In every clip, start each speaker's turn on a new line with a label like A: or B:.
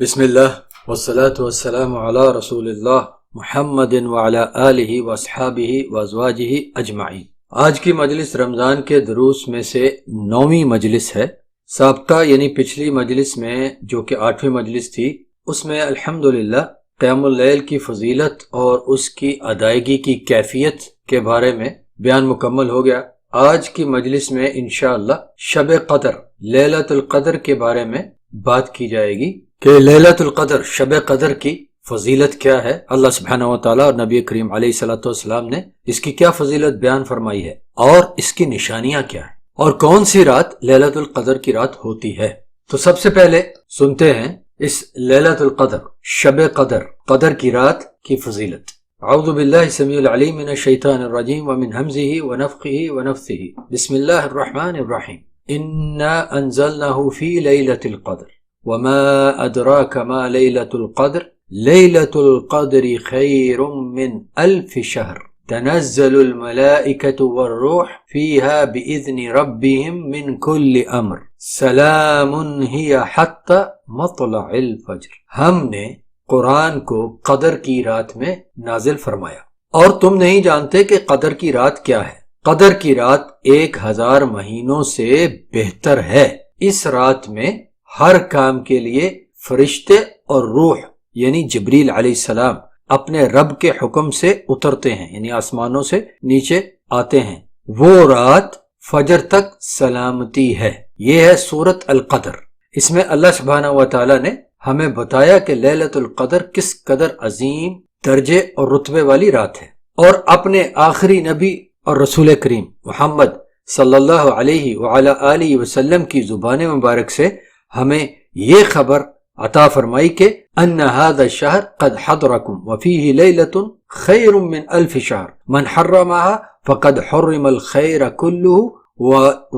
A: بسم اللہ والصلاة والسلام علی رسول اللہ محمد وعلی آلہ واصحابہ وازواجہ اجمعین۔ آج کی مجلس رمضان کے دروس میں سے 9ویں مجلس ہے۔ سابقہ یعنی پچھلی مجلس میں جو کہ 8ویں مجلس تھی، اس میں الحمدللہ قیام اللیل کی فضیلت اور اس کی ادائیگی کی کیفیت کے بارے میں بیان مکمل ہو گیا۔ آج کی مجلس میں انشاءاللہ شب قدر لیلۃ القدر کے بارے میں بات کی جائے گی کہ لیلۃ القدر شب قدر کی فضیلت کیا ہے، اللہ سبحانہ وتعالی اور نبی کریم علیہ الصلوۃ والسلام نے اس کی کیا فضیلت بیان فرمائی ہے اور اس کی نشانیاں کیا ہیں، اور کون سی رات لیلۃ القدر کی رات ہوتی ہے۔ تو سب سے پہلے سنتے ہیں اس لیلۃ القدر شب قدر قدر کی رات کی فضیلت۔ اعوذ باللہ السمیع العلیم من الشیطان الرجیم ومن ہمزہ ونفخہ ونفثہ، بسم اللہ الرحمن الرحیم۔ انا انزلناہ فی لیلۃ القدر وما ادراک ما لیلۃ القدر لیلۃ القدر خیر من الف شہر تنزل الملائکۃ والروح فیہا باذن ربہم من کل امر سلام ہی حتی مطلع الفجر۔ ہم نے قرآن کو قدر کی رات میں نازل فرمایا، اور تم نہیں جانتے کہ قدر کی رات کیا ہے۔ قدر کی رات 1000 مہینوں سے بہتر ہے۔ اس رات میں ہر کام کے لیے فرشتے اور روح یعنی جبریل علیہ السلام اپنے رب کے حکم سے اترتے ہیں، یعنی آسمانوں سے نیچے آتے ہیں۔ وہ رات فجر تک سلامتی ہے۔ یہ ہے سورۃ القدر۔ اس میں اللہ سبحانہ وتعالی نے ہمیں بتایا کہ لیلۃ القدر کس قدر عظیم درجے اور رتبے والی رات ہے، اور اپنے آخری نبی اور رسول کریم محمد صلی اللہ علیہ وعلی آلہ وسلم کی زبان مبارک سے ہمیں یہ خبر عطا فرمائی کہ ان هذا الشهر قد حضركم وفيه ليلة خير من 1000 شهر من حرمها فقد حرم الخير كله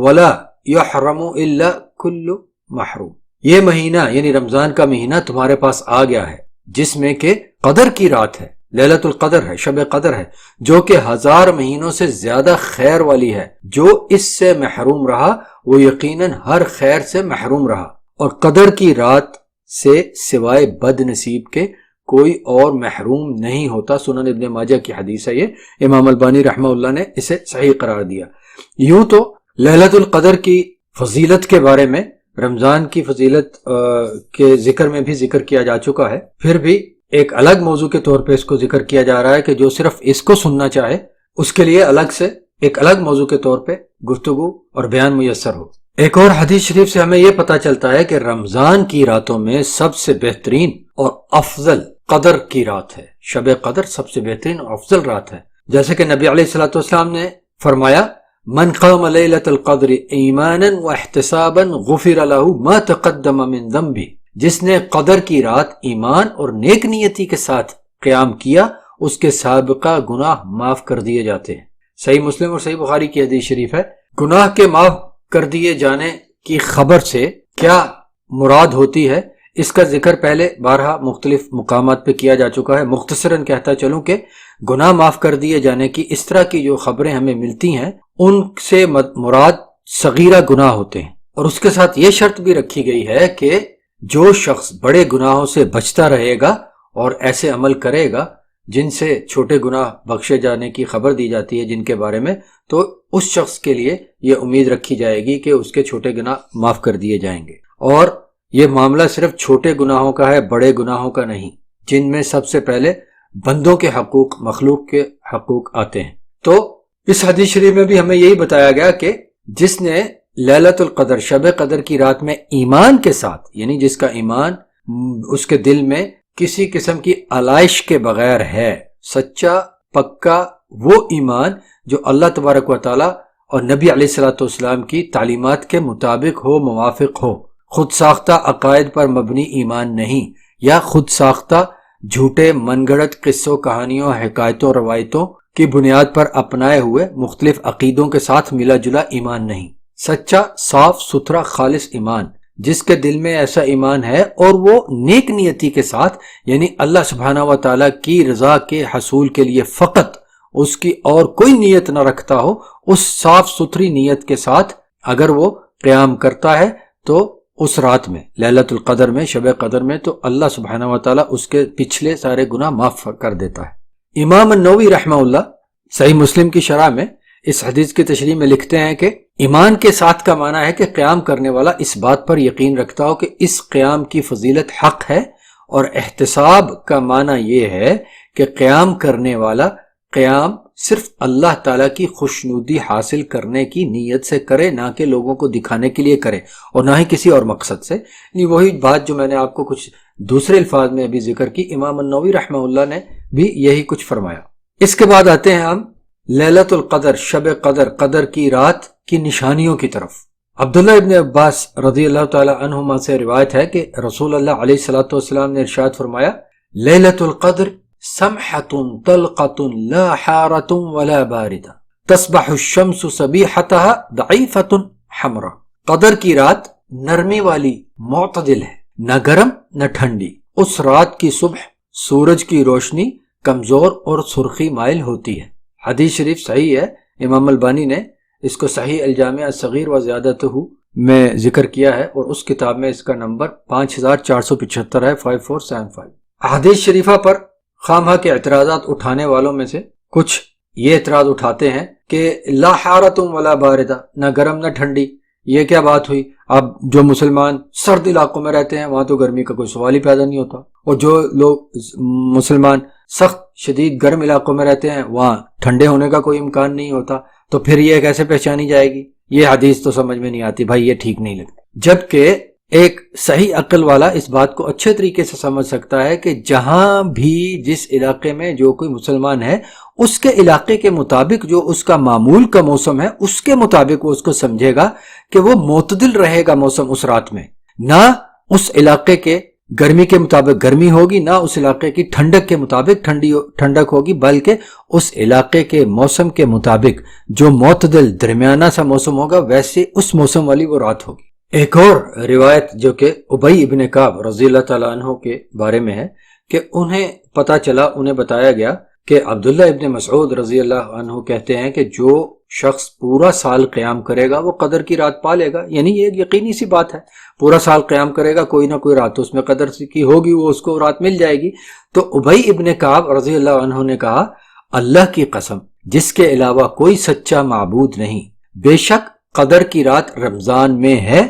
A: ولا يحرم الا كل محروم۔ یہ مہینہ یعنی رمضان کا مہینہ تمہارے پاس آ گیا ہے، جس میں کہ قدر کی رات ہے، لیلۃ القدر ہے، شب قدر ہے، جو کہ 1000 مہینوں سے زیادہ خیر والی ہے۔ جو اس سے محروم رہا وہ یقیناً ہر خیر سے محروم رہا، اور قدر کی رات سے سوائے بد نصیب کے کوئی اور محروم نہیں ہوتا۔ سنن ابن ماجہ کی حدیث ہے، یہ امام البانی رحمہ اللہ نے اسے صحیح قرار دیا۔ یوں تو لیلۃ القدر کی فضیلت کے بارے میں رمضان کی فضیلت کے ذکر میں بھی ذکر کیا جا چکا ہے، پھر بھی ایک الگ موضوع کے طور پہ اس کو ذکر کیا جا رہا ہے کہ جو صرف اس کو سننا چاہے اس کے لیے الگ سے ایک الگ موضوع کے طور پہ گفتگو اور بیان میسر ہو۔ ایک اور حدیث شریف سے ہمیں یہ پتہ چلتا ہے کہ رمضان کی راتوں میں سب سے بہترین اور افضل قدر کی رات ہے۔ شب قدر سب سے بہترین اور افضل رات ہے، جیسے کہ نبی علیہ الصلوۃ والسلام نے فرمایا من قام لیلۃ القدر ایمانا واحتسابا غفر له ما تقدم من ذنبه۔ جس نے قدر کی رات ایمان اور نیک نیتی کے ساتھ قیام کیا، اس کے سابقہ گناہ معاف کر دیے جاتے ہیں۔ صحیح مسلم اور صحیح بخاری کی حدیث شریف ہے۔ گناہ کے معاف کر دیے جانے کی خبر سے کیا مراد ہوتی ہے، اس کا ذکر پہلے بارہا مختلف مقامات پہ کیا جا چکا ہے۔ مختصراً کہتا چلوں کہ گناہ معاف کر دیے جانے کی اس طرح کی جو خبریں ہمیں ملتی ہیں، ان سے مراد صغیرہ گناہ ہوتے ہیں، اور اس کے ساتھ یہ شرط بھی رکھی گئی ہے کہ جو شخص بڑے گناہوں سے بچتا رہے گا اور ایسے عمل کرے گا جن سے چھوٹے گناہ بخشے جانے کی خبر دی جاتی ہے جن کے بارے میں، تو اس شخص کے لیے یہ امید رکھی جائے گی کہ اس کے چھوٹے گناہ معاف کر دیے جائیں گے۔ اور یہ معاملہ صرف چھوٹے گناہوں کا ہے، بڑے گناہوں کا نہیں، جن میں سب سے پہلے بندوں کے حقوق، مخلوق کے حقوق آتے ہیں۔ تو اس حدیث شریف میں بھی ہمیں یہی بتایا گیا کہ جس نے لیلۃ القدر شب قدر کی رات میں ایمان کے ساتھ، یعنی جس کا ایمان اس کے دل میں کسی قسم کی آلائش کے بغیر ہے، سچا پکا وہ ایمان جو اللہ تبارک و تعالی اور نبی علیہ الصلوۃ والسلام کی تعلیمات کے مطابق ہو، موافق ہو، خود ساختہ عقائد پر مبنی ایمان نہیں، یا خود ساختہ جھوٹے من گڑت قصوں، کہانیوں، حکایتوں، روایتوں کی بنیاد پر اپنائے ہوئے مختلف عقیدوں کے ساتھ ملا جلا ایمان نہیں۔ سچا، صاف ستھرا، خالص ایمان، جس کے دل میں ایسا ایمان ہے اور وہ نیک نیتی کے ساتھ، یعنی اللہ سبحانہ و تعالیٰ کی رضا کے حصول کے لیے فقط اس کی اور کوئی نیت نہ رکھتا ہو، اس صاف ستھری نیت کے ساتھ اگر وہ قیام کرتا ہے تو اس رات میں، لیلۃ القدر میں، شب قدر میں، تو اللہ سبحانہ و تعالیٰ اس کے پچھلے سارے گناہ معاف کر دیتا ہے۔ امام النووی رحمہ اللہ صحیح مسلم کی شرح میں اس حدیث کی تشریح میں لکھتے ہیں کہ ایمان کے ساتھ کا معنی ہے کہ قیام کرنے والا اس بات پر یقین رکھتا ہو کہ اس قیام کی فضیلت حق ہے، اور احتساب کا معنی یہ ہے کہ قیام کرنے والا قیام صرف اللہ تعالیٰ کی خوشنودی حاصل کرنے کی نیت سے کرے، نہ کہ لوگوں کو دکھانے کے لیے کرے، اور نہ ہی کسی اور مقصد سے۔ یعنی وہی بات جو میں نے آپ کو کچھ دوسرے الفاظ میں ابھی ذکر کی، امام النووی رحمہ اللہ نے بھی یہی کچھ فرمایا۔ اس کے بعد آتے ہیں ہم لیلۃ القدر، شب قدر، قدر کی رات کی نشانیوں کی طرف۔ عبداللہ ابن عباس رضی اللہ تعالی عنہما سے روایت ہے کہ رسول اللہ علیہ الصلوۃ والسلام نے ارشاد فرمایا، لیلۃ القدر سمحۃ طلقۃ لا حارۃ ولا باردہ تصبح الشمس صبیحتها ضعیفۃ حمراء۔ قدر کی رات نرمی والی، معتدل ہے، نہ گرم نہ ٹھنڈی۔ اس رات کی صبح سورج کی روشنی کمزور اور سرخی مائل ہوتی ہے۔ حدیث شریف صحیح ہے، امام البانی نے اس کو صحیح الجامع الصغیر و زیادتہ میں ذکر کیا ہے، اور اس کتاب میں اس کا نمبر 5475 ہے، 5475۔ حدیث شریفہ پر خواہ کے اعتراضات اٹھانے والوں میں سے کچھ یہ اعتراض اٹھاتے ہیں کہ لا حارۃ ولا باردہ، نہ گرم نہ ٹھنڈی، یہ کیا بات ہوئی؟ اب جو مسلمان سرد علاقوں میں رہتے ہیں وہاں تو گرمی کا کوئی سوال ہی پیدا نہیں ہوتا، اور جو لوگ مسلمان سخت شدید گرم علاقوں میں رہتے ہیں وہاں ٹھنڈے ہونے کا کوئی امکان نہیں ہوتا، تو پھر یہ کیسے پہچانی جائے گی؟ یہ حدیث تو سمجھ میں نہیں آتی بھائی، یہ ٹھیک نہیں لگتی۔ جبکہ ایک صحیح عقل والا اس بات کو اچھے طریقے سے سمجھ سکتا ہے کہ جہاں بھی جس علاقے میں جو کوئی مسلمان ہے، اس کے علاقے کے مطابق جو اس کا معمول کا موسم ہے، اس کے مطابق وہ اس کو سمجھے گا کہ وہ معتدل رہے گا موسم اس رات میں، نہ اس علاقے کے گرمی کے مطابق گرمی ہوگی، نہ اس علاقے کی ٹھنڈک کے مطابق ٹھنڈک ہوگی، بلکہ اس علاقے کے موسم کے مطابق جو معتدل درمیانہ سا موسم ہوگا ویسے اس موسم والی وہ رات ہوگی۔ ایک اور روایت جو کہ ابی ابن کعب رضی اللہ تعالیٰ عنہ کے بارے میں ہے کہ انہیں بتایا گیا کہ عبداللہ ابن مسعود رضی اللہ عنہ کہتے ہیں کہ جو شخص پورا سال قیام کرے گا وہ قدر کی رات پا لے گا۔ یعنی یہ ایک یقینی سی بات ہے، پورا سال قیام کرے گا، کوئی نہ کوئی رات اس میں قدر کی ہوگی، وہ اس کو رات مل جائے گی۔ تو ابی ابن کعب رضی اللہ عنہ نے کہا، اللہ کی قسم جس کے علاوہ کوئی سچا معبود نہیں، بے شک قدر کی رات رمضان میں ہے،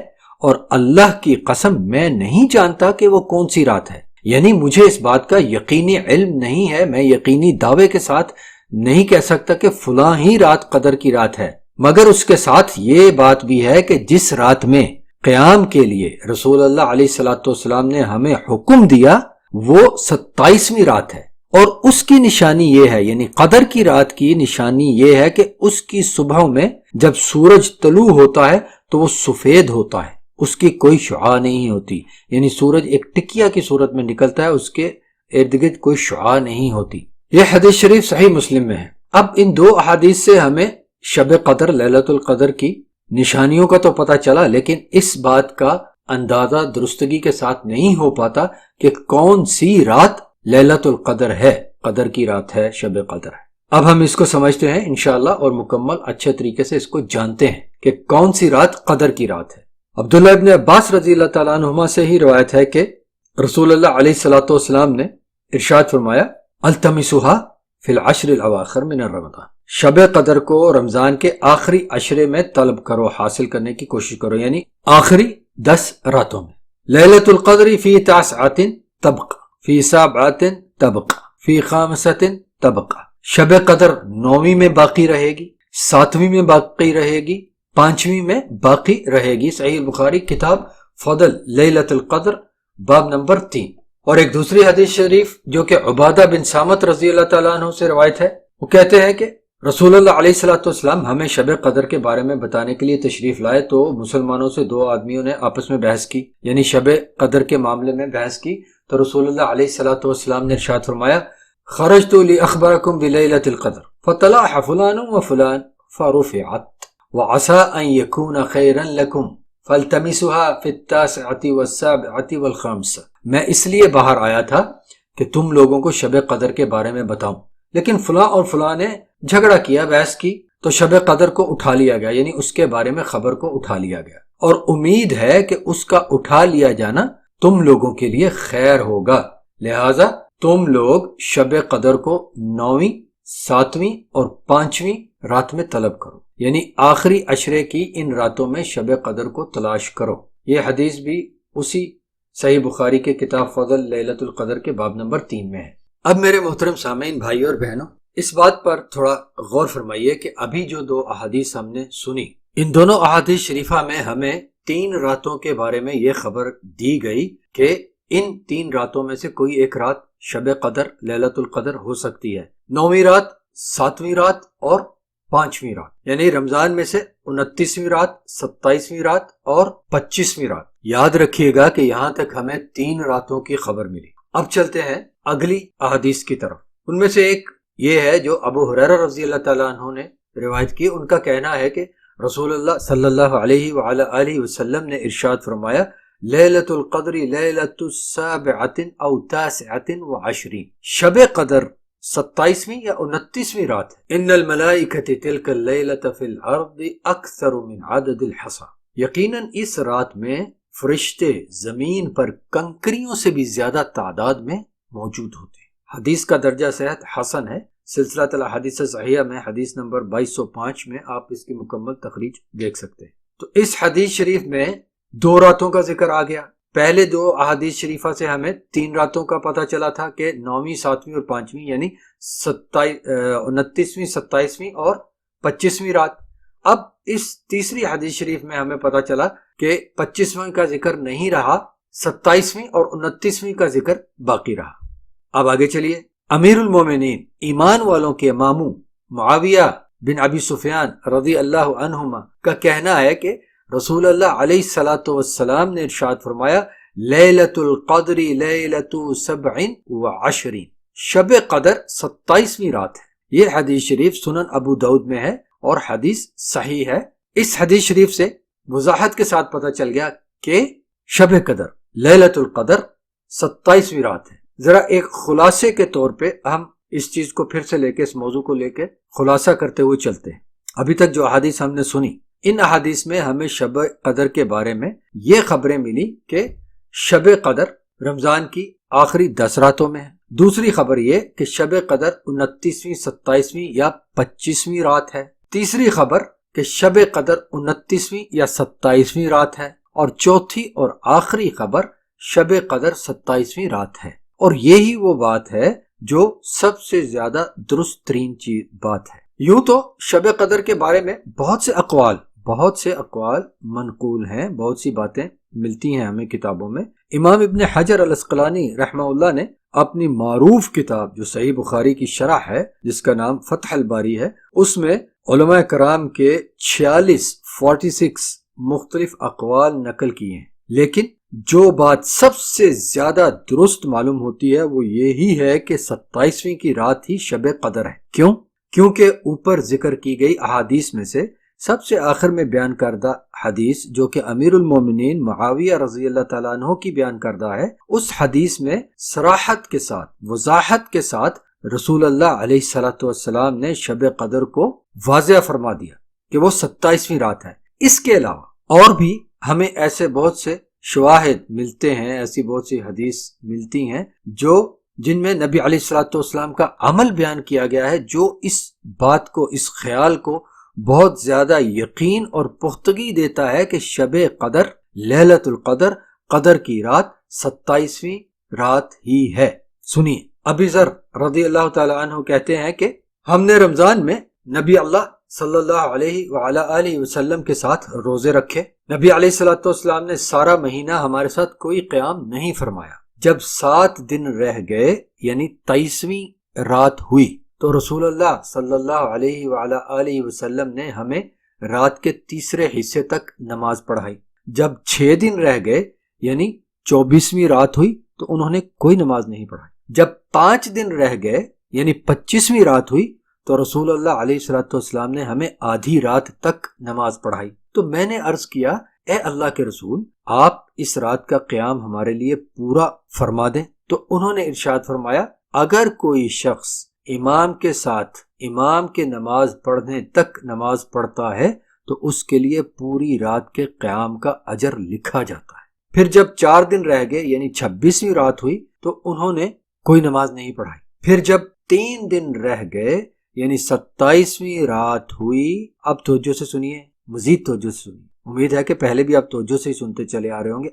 A: اور اللہ کی قسم میں نہیں جانتا کہ وہ کون سی رات ہے۔ یعنی مجھے اس بات کا یقینی علم نہیں ہے، میں یقینی دعوے کے ساتھ نہیں کہہ سکتا کہ فلاں ہی رات قدر کی رات ہے، مگر اس کے ساتھ یہ بات بھی ہے کہ جس رات میں قیام کے لیے رسول اللہ علیہ الصلوۃ والسلام نے ہمیں حکم دیا وہ 27ویں رات ہے، اور اس کی نشانی یہ ہے، یعنی قدر کی رات کی نشانی یہ ہے کہ اس کی صبح میں جب سورج طلوع ہوتا ہے تو وہ سفید ہوتا ہے، اس کی کوئی شعاع نہیں ہوتی، یعنی سورج ایک ٹکیا کی صورت میں نکلتا ہے، اس کے ارد گرد کوئی شعاع نہیں ہوتی۔ یہ حدیث شریف صحیح مسلم میں ہے۔ اب ان دو احادیث سے ہمیں شب قدر، لیلۃ القدر کی نشانیوں کا تو پتہ چلا، لیکن اس بات کا اندازہ درستگی کے ساتھ نہیں ہو پاتا کہ کون سی رات لیلۃ القدر ہے، قدر کی رات ہے، شب قدر ہے۔ اب ہم اس کو سمجھتے ہیں انشاءاللہ، اور مکمل اچھے طریقے سے اس کو جانتے ہیں کہ کون سی رات قدر کی رات ہے۔ عبداللہ ابن عباس رضی اللہ تعالیٰ عنہما سے ہی روایت ہے کہ رسول اللہ علیہ الصلوۃ والسلام نے ارشاد فرمایا، التمسوها فی العشر الاواخر من رمضان، شب قدر کو رمضان کے آخری عشرے میں طلب کرو، حاصل کرنے کی کوشش کرو، یعنی آخری 10 راتوں میں۔ لیلۃ القدر فی 9 تبقى فی 7 تبقى فی 5 تبقى، شب قدر 9ویں میں باقی رہے گی، 7ویں میں باقی رہے گی، 5ویں میں باقی رہے گی۔ صحیح بخاری کتاب فضل لیلۃ القدر باب نمبر 3۔ اور ایک دوسری حدیث شریف جو کہ عبادہ بن سامت رضی اللہ تعالیٰ عنہ سے روایت ہے، وہ کہتے ہیں کہ رسول اللہ علیہ الصلوۃ والسلام ہمیں شب قدر کے بارے میں بتانے کے لیے تشریف لائے، تو مسلمانوں سے 2 آدمیوں نے آپس میں بحث کی، یعنی شب قدر کے معاملے میں بحث کی، تو رسول اللہ علیہ الصلوۃ والسلام نے ارشاد فرمایا، خرجت لاخبرکم بلیلۃ القدر فطلع فلان وفلان فرفعت وعسى ان يكون خيرا لكم فالتمسوها في 9 و7 و5۔ میں اس لیے باہر آیا تھا کہ تم لوگوں کو شب قدر کے بارے میں بتاؤں، لیکن فلاں اور فلاں نے جھگڑا کیا، بحث کی، تو شب قدر کو اٹھا لیا گیا، یعنی اس کے بارے میں خبر کو اٹھا لیا گیا، اور امید ہے کہ اس کا اٹھا لیا جانا تم لوگوں کے لیے خیر ہوگا، لہذا تم لوگ شب قدر کو 9ویں، 7ویں اور 5ویں رات میں طلب کرو، یعنی آخری عشرے کی ان راتوں میں شب قدر کو تلاش کرو۔ یہ حدیث بھی اسی صحیح بخاری کے کتاب فضل لیلۃ القدر کے باب نمبر 3 میں ہے۔ اب میرے محترم سامعین، بھائیوں اور بہنوں، اس بات پر تھوڑا غور فرمائیے کہ ابھی جو 2 احادیث ہم نے سنی، ان دونوں احادیث شریفہ میں ہمیں 3 راتوں کے بارے میں یہ خبر دی گئی کہ ان 3 راتوں میں سے کوئی ایک رات شب قدر لیلۃ القدر ہو سکتی ہے، 9ویں رات، 7ویں رات اور 5ویں رات، یعنی رمضان میں سے 29ویں رات، 27ویں رات اور 25ویں رات۔ یاد رکھیے گا کہ یہاں تک ہمیں 3 راتوں کی خبر ملی۔ اب چلتے ہیں اگلی احادیث کی طرف۔ ان میں سے ایک یہ ہے جو ابو ہریرہ رضی اللہ تعالیٰ عنہ نے روایت کی۔ ان کا کہنا ہے کہ رسول اللہ صلی اللہ علیہ وعلی آلہ وسلم نے ارشاد فرمایا، لیلۃ القدر لیلۃ السابعۃ او تاسعۃ وعشرین، شب قدر 27ویں یا 29ویں رات ہے۔ ان الملائکۃ تلک اللیلۃ فی الارض اکثر من عدد الحصى، یقیناً اس رات میں فرشتے زمین پر کنکریوں سے بھی زیادہ تعداد میں موجود ہوتے ہیں۔ حدیث کا درجہ صحت حسن ہے۔ سلسلہ الاحادیث صحیحہ میں حدیث نمبر 2205 میں آپ اس کی مکمل تخریج دیکھ سکتے ہیں۔ تو اس حدیث شریف میں 2 راتوں کا ذکر آ گیا۔ پہلے 2 احادیث شریفہ سے ہمیں 3 راتوں کا پتہ چلا تھا کہ 9ویں، 7ویں اور 5ویں، یعنی 29ویں، 27ویں اور 25ویں رات۔ اب اس تیسری حدیث شریف میں ہمیں پتہ چلا کہ 25ویں کا ذکر نہیں رہا، 27ویں اور 29ویں کا ذکر باقی رہا۔ اب آگے چلیے۔ امیر المومنین، ایمان والوں کے ماموں معاویہ بن ابی سفیان رضی اللہ عنہما کا کہنا ہے کہ رسول اللہ علیہ الصلوۃ والسلام نے ارشاد فرمایا، لیلۃ القدر لیلۃ 27 شب قدر 27ویں رات ہے۔ یہ حدیث شریف سنن ابو داؤد میں ہے اور حدیث صحیح ہے۔ اس حدیث شریف سے وضاحت کے ساتھ پتہ چل گیا کہ شب قدر لیلۃ القدر 27ویں رات ہے۔ ذرا ایک خلاصے کے طور پہ ہم اس چیز کو پھر سے لے کے، اس موضوع کو لے کے خلاصہ کرتے ہوئے چلتے ہیں۔ ابھی تک جو احادیث ہم نے سنی، ان احادیث میں ہمیں شب قدر کے بارے میں یہ خبریں ملی کہ شب قدر رمضان کی آخری 10 راتوں میں ہے۔ دوسری خبر یہ کہ شب قدر 29ویں، 27ویں یا 25ویں رات ہے۔ تیسری خبر کہ شب قدر 29ویں یا 27ویں رات ہے۔ اور چوتھی اور آخری خبر شب قدر 27ویں رات ہے۔ اور یہی وہ بات ہے جو سب سے زیادہ درست ترین بات ہے۔ یوں تو شب قدر کے بارے میں بہت سے اقوال منقول ہیں، بہت سی باتیں ملتی ہیں ہمیں کتابوں میں۔ امام ابن حجر العسقلانی رحمہ اللہ نے اپنی معروف کتاب جو صحیح بخاری کی شرح ہے، جس کا نام فتح الباری ہے، اس میں علماء کرام کے 46 مختلف اقوال نقل کیے ہیں، لیکن جو بات سب سے زیادہ درست معلوم ہوتی ہے وہ یہی ہے کہ 27ویں کی رات ہی شب قدر ہے۔ کیوں؟ کیونکہ اوپر ذکر کی گئی احادیث میں سے سب سے آخر میں بیان کردہ حدیث جو کہ امیر المومنین معاویہ رضی اللہ تعالیٰ عنہ کی بیان کردہ ہے، اس حدیث میں صراحت کے ساتھ، وضاحت کے ساتھ رسول اللہ علیہ الصلوۃ والسلام نے شب قدر کو واضح فرما دیا کہ وہ 27ویں رات ہے۔ اس کے علاوہ اور بھی ہمیں ایسے بہت سے شواہد ملتے ہیں، ایسی بہت سی حدیث ملتی ہیں جن میں نبی علیہ الصلوۃ والسلام کا عمل بیان کیا گیا ہے، جو اس بات کو، اس خیال کو بہت زیادہ یقین اور پختگی دیتا ہے کہ شب قدر، لیلۃ القدر، قدر کی رات 27ویں رات ہی ہے۔ سنیے، ابی ذر رضی اللہ تعالی عنہ کہتے ہیں کہ ہم نے رمضان میں نبی اللہ صلی اللہ علیہ وعلی آلہ وسلم کے ساتھ روزے رکھے۔ نبی علیہ الصلوۃ والسلام نے سارا مہینہ ہمارے ساتھ کوئی قیام نہیں فرمایا۔ جب 7 دن رہ گئے، یعنی 23ویں رات ہوئی، تو رسول اللہ صلی اللہ علیہ وعلی آلہ وسلم نے ہمیں رات کے تیسرے حصے تک نماز پڑھائی۔ جب 6 دن رہ گئے، یعنی 24ویں رات ہوئی، تو انہوں نے کوئی نماز نہیں پڑھائی۔ جب 5 دن رہ گئے، یعنی 25ویں رات ہوئی، تو رسول اللہ علیہ الصلوۃ والسلام نے ہمیں آدھی رات تک نماز پڑھائی۔ تو میں نے عرض کیا، اے اللہ کے رسول، آپ اس رات کا قیام ہمارے لیے پورا فرما دیں۔ تو انہوں نے ارشاد فرمایا، اگر کوئی شخص امام کے ساتھ، امام کے نماز پڑھنے تک نماز پڑھتا ہے، تو اس کے لیے پوری رات کے قیام کا اجر لکھا جاتا ہے۔ پھر جب 4 دن رہ گئے یعنی 26ویں رات ہوئی تو انہوں نے کوئی نماز نہیں پڑھائی۔ پھر جب 3 دن رہ گئے یعنی 27ویں رات ہوئی، اب توجہ سے سنیے، مزید توجہ سے سنیے، امید ہے کہ پہلے بھی آپ توجہ سے ہی سنتے چلے آ رہے ہوں گے،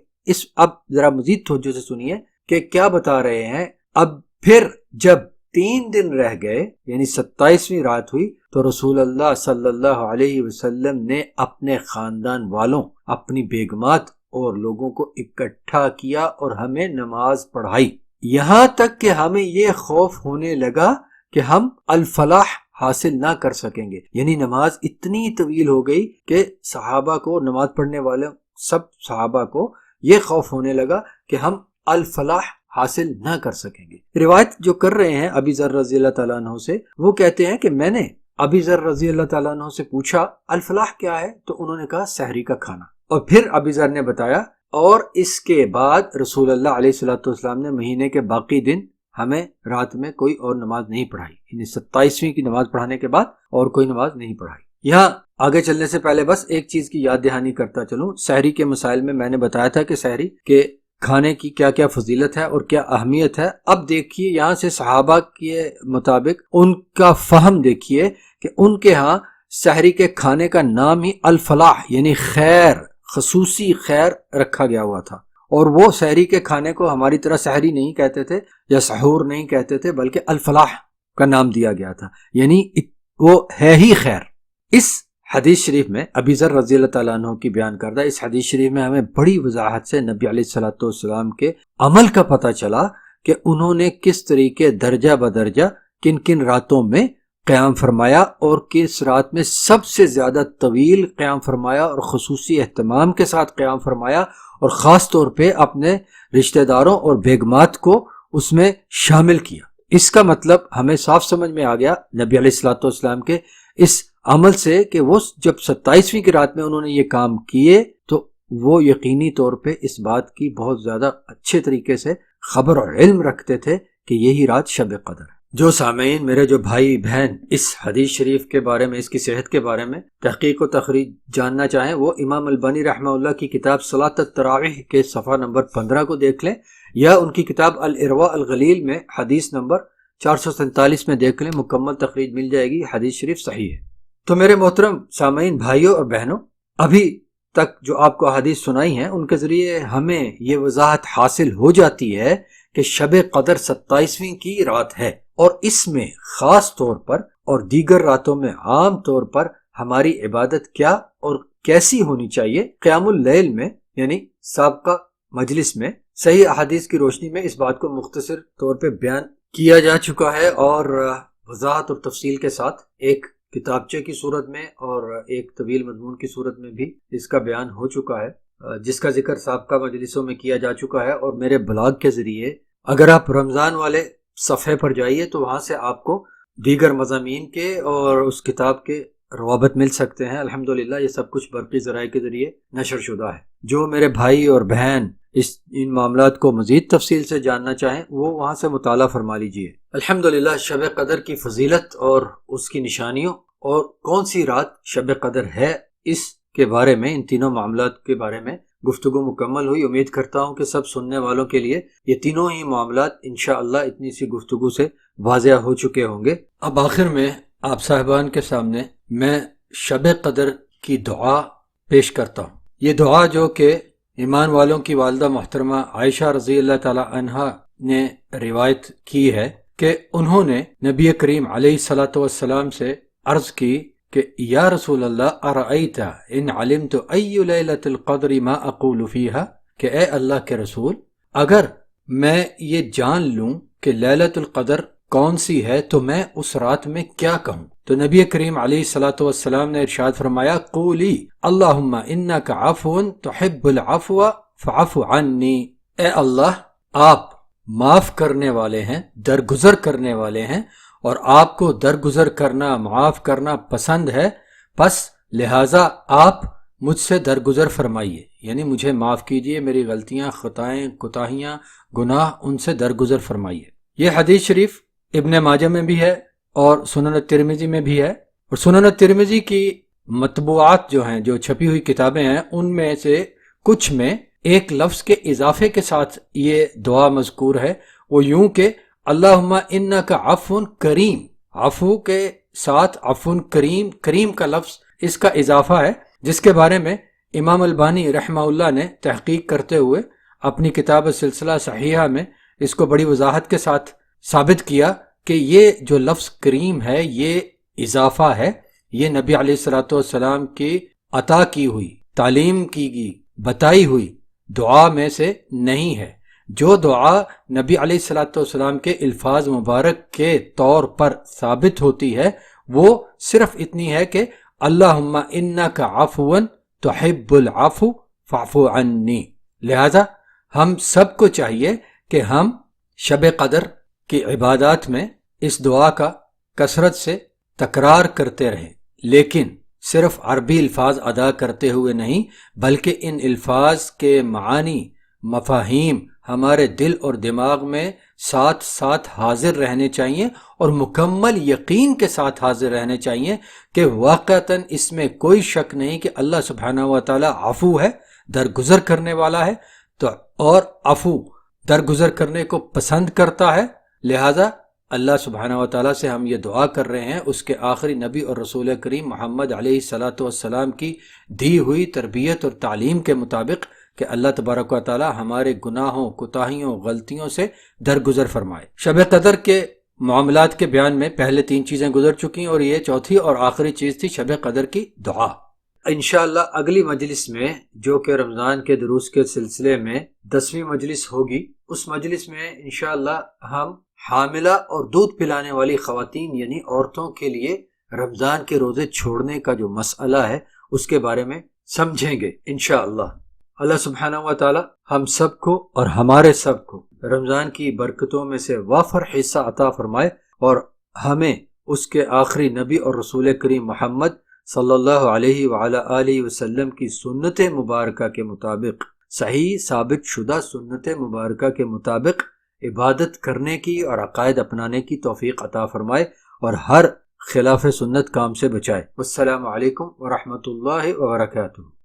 A: اب ذرا مزید توجہ سے سنیے کہ کیا بتا رہے ہیں۔ اب پھر جب 3 دن رہ گئے یعنی 27ویں رات ہوئی تو رسول اللہ صلی اللہ علیہ وسلم نے اپنے خاندان والوں، اپنی بیگمات اور لوگوں کو اکٹھا کیا اور ہمیں نماز پڑھائی، یہاں تک کہ ہمیں یہ خوف ہونے لگا کہ ہم الفلاح حاصل نہ کر سکیں گے۔ یعنی نماز اتنی طویل ہو گئی کہ صحابہ کو، نماز پڑھنے والے سب صحابہ کو یہ خوف ہونے لگا کہ ہم الفلاح حاصل نہ کر سکیں گے۔ روایت جو کر رہے ہیں ابی ذر رضی اللہ تعالیٰ عنہ سے، وہ کہتے ہیں کہ میں نے ابی ذر رضی اللہ تعالیٰ عنہ سے پوچھا الفلاح کیا ہے، تو انہوں نے کہا سحری کا کھانا، اور پھر ابی ذر نے بتایا، اور اس کے بعد رسول اللہ علیہ الصلوۃ والسلام نے مہینے کے باقی دن ہمیں رات میں کوئی اور نماز نہیں پڑھائی، یعنی 27ویں کی نماز پڑھانے کے بعد اور کوئی نماز نہیں پڑھائی۔ یہاں آگے چلنے سے پہلے بس ایک چیز کی یاد دہانی کرتا چلوں، سحری کے مسائل میں نے بتایا تھا کہ سحری کے کھانے کی کیا کیا فضیلت ہے اور کیا اہمیت ہے۔ اب دیکھیے یہاں سے صحابہ کے مطابق ان کا فہم دیکھیے کہ ان کے ہاں سحری کے کھانے کا نام ہی الفلاح یعنی خیر، خصوصی خیر رکھا گیا ہوا تھا، اور وہ سحری کے کھانے کو ہماری طرح سحری نہیں کہتے تھے یا سحور نہیں کہتے تھے، بلکہ الفلاح کا نام دیا گیا تھا، یعنی وہ ہے ہی خیر۔ اس حدیث شریف میں ابی ذر رضی اللہ تعالیٰ عنہ کی بیان کردہ اس حدیث شریف میں ہمیں بڑی وضاحت سے نبی علیہ الصلوۃ والسلام کے عمل کا پتہ چلا کہ انہوں نے کس طریقے درجہ بدرجہ کن کن راتوں میں قیام فرمایا، اور کس رات میں سب سے زیادہ طویل قیام فرمایا اور خصوصی اہتمام کے ساتھ قیام فرمایا، اور خاص طور پہ اپنے رشتہ داروں اور بیگمات کو اس میں شامل کیا۔ اس کا مطلب ہمیں صاف سمجھ میں آ گیا نبی علیہ الصلوۃ والسلام کے اس عمل سے کہ وہ جب 27ویں کی رات میں انہوں نے یہ کام کیے تو وہ یقینی طور پہ اس بات کی بہت زیادہ اچھے طریقے سے خبر اور علم رکھتے تھے کہ یہی رات شب قدر ہے۔ جو سامعین، میرے جو بھائی بہن اس حدیث شریف کے بارے میں، اس کی صحت کے بارے میں تحقیق و تخریج جاننا چاہیں، وہ امام البانی رحمہ اللہ کی کتاب صلاۃ التراویح کے صفحہ نمبر 15 کو دیکھ لیں، یا ان کی کتاب الارواء الغلیل میں حدیث نمبر 447 میں دیکھ لیں، مکمل تخریج مل جائے گی، حدیث شریف صحیح ہے۔ تو میرے محترم سامعین، بھائیوں اور بہنوں، ابھی تک جو آپ کو حدیث سنائی ہیں ان کے ذریعے ہمیں یہ وضاحت حاصل ہو جاتی ہے کہ شب قدر 27ویں کی رات ہے، اور اس میں خاص طور پر اور دیگر راتوں میں عام طور پر ہماری عبادت کیا اور کیسی ہونی چاہیے۔ قیام اللیل میں یعنی سابقہ مجلس میں صحیح احادیث کی روشنی میں اس بات کو مختصر طور پہ بیان کیا جا چکا ہے، اور وضاحت اور تفصیل کے ساتھ ایک کتابچے کی صورت میں اور ایک طویل مضمون کی صورت میں بھی اس کا بیان ہو چکا ہے، جس کا ذکر سابقہ مجلسوں میں کیا جا چکا ہے، اور میرے بلاگ کے ذریعے اگر آپ رمضان والے صفحے پر جائیے تو وہاں سے آپ کو دیگر مضامین کے اور اس کتاب کے روابط مل سکتے ہیں۔ الحمدللہ یہ سب کچھ برقی ذرائع کے ذریعے نشر شدہ ہے۔ جو میرے بھائی اور بہن ان معاملات کو مزید تفصیل سے جاننا چاہیں وہ وہاں سے مطالعہ فرما لیجئے۔ الحمدللہ شب قدر کی فضیلت اور اس کی نشانیوں اور کون سی رات شب قدر ہے، اس کے بارے میں، ان تینوں معاملات کے بارے میں گفتگو مکمل ہوئی۔ امید کرتا ہوں کہ سب سننے والوں کے لیے یہ تینوں ہی معاملات انشاءاللہ اتنی سی گفتگو سے واضح ہو چکے ہوں گے۔ اب آخر میں آپ صاحبان کے سامنے میں شب قدر کی دعا پیش کرتا ہوں۔ یہ دعا جو کہ ایمان والوں کی والدہ محترمہ عائشہ رضی اللہ تعالی عنہا نے روایت کی ہے کہ انہوں نے نبی کریم علیہ الصلوۃ والسلام سے عرض کی کہ یا رسول اللہ ارأیت ان علمت ای لیلۃ القدر ما اقول فیہا، کہ اے اللہ کے رسول، اگر میں یہ جان لوں کہ لیلۃ القدر کون سی ہے تو میں اس رات میں کیا کہوں؟ تو نبی کریم علیہ الصلوۃ والسلام نے ارشاد فرمایا قولی اللہم انک عفو تحب العفو فاعف عنی، اے اللہ آپ معاف کرنے والے ہیں، درگزر کرنے والے ہیں، اور آپ کو درگزر کرنا، معاف کرنا پسند ہے، پس لہٰذا آپ مجھ سے درگزر فرمائیے، یعنی مجھے معاف کیجئے، میری غلطیاں، خطائیں، کوتاہیاں، گناہ، ان سے درگزر فرمائیے۔ یہ حدیث شریف ابن ماجہ میں بھی ہے اور سنن الترمذی میں بھی ہے، اور سنن الترمذی کی مطبوعات جو ہیں، جو چھپی ہوئی کتابیں ہیں، ان میں سے کچھ میں ایک لفظ کے اضافے کے ساتھ یہ دعا مذکور ہے، وہ یوں کہ اللہم انک عفو کریم، عفو کے ساتھ عفو کریم، کریم کا لفظ اس کا اضافہ ہے، جس کے بارے میں امام البانی رحمہ اللہ نے تحقیق کرتے ہوئے اپنی کتاب سلسلہ صحیحہ میں اس کو بڑی وضاحت کے ساتھ ثابت کیا کہ یہ جو لفظ کریم ہے یہ اضافہ ہے، یہ نبی علیہ الصلوۃ والسلام کی عطا کی ہوئی، تعلیم کی گئی، بتائی ہوئی دعا میں سے نہیں ہے۔ جو دعا نبی علیہ الصلوۃ والسلام کے الفاظ مبارک کے طور پر ثابت ہوتی ہے وہ صرف اتنی ہے کہ اللہم انک عفو تحب العفو فاعف عنی۔ لہذا ہم سب کو چاہیے کہ ہم شب قدر کی عبادات میں اس دعا کا کثرت سے تکرار کرتے رہیں، لیکن صرف عربی الفاظ ادا کرتے ہوئے نہیں، بلکہ ان الفاظ کے معانی، مفاہیم ہمارے دل اور دماغ میں ساتھ ساتھ حاضر رہنے چاہیے، اور مکمل یقین کے ساتھ حاضر رہنے چاہیے کہ واقعتاً اس میں کوئی شک نہیں کہ اللہ سبحانہ و تعالی عفو ہے، درگزر کرنے والا ہے، تو اور عفو درگزر کرنے کو پسند کرتا ہے۔ لہذا اللہ سبحانہ و تعالیٰ سے ہم یہ دعا کر رہے ہیں اس کے آخری نبی اور رسول کریم محمد علیہ الصلوۃ والسلام کی دی ہوئی تربیت اور تعلیم کے مطابق کہ اللہ تبارک و تعالیٰ ہمارے گناہوں، کوتاہیوں، غلطیوں سے درگزر فرمائے۔ شب قدر کے معاملات کے بیان میں پہلے 3 چیزیں گزر چکی اور یہ چوتھی اور آخری چیز تھی شب قدر کی دعا۔ انشاءاللہ اگلی مجلس میں، جو کہ رمضان کے دروس کے سلسلے میں 10ویں مجلس ہوگی، اس مجلس میں انشاءاللہ ہم حاملہ اور دودھ پلانے والی خواتین یعنی عورتوں کے لیے رمضان کے روزے چھوڑنے کا جو مسئلہ ہے اس کے بارے میں سمجھیں گے انشاءاللہ۔ اللہ سبحانہ و تعالی ہم سب کو اور ہمارے سب کو رمضان کی برکتوں میں سے وافر حصہ عطا فرمائے، اور ہمیں اس کے آخری نبی اور رسول کریم محمد صلی اللہ علیہ وعلی آلہ وسلم کی سنت مبارکہ کے مطابق، صحیح ثابت شدہ سنت مبارکہ کے مطابق عبادت کرنے کی اور عقائد اپنانے کی توفیق عطا فرمائے، اور ہر خلاف سنت کام سے بچائے۔ والسلام علیکم ورحمۃ اللہ وبرکاتہ۔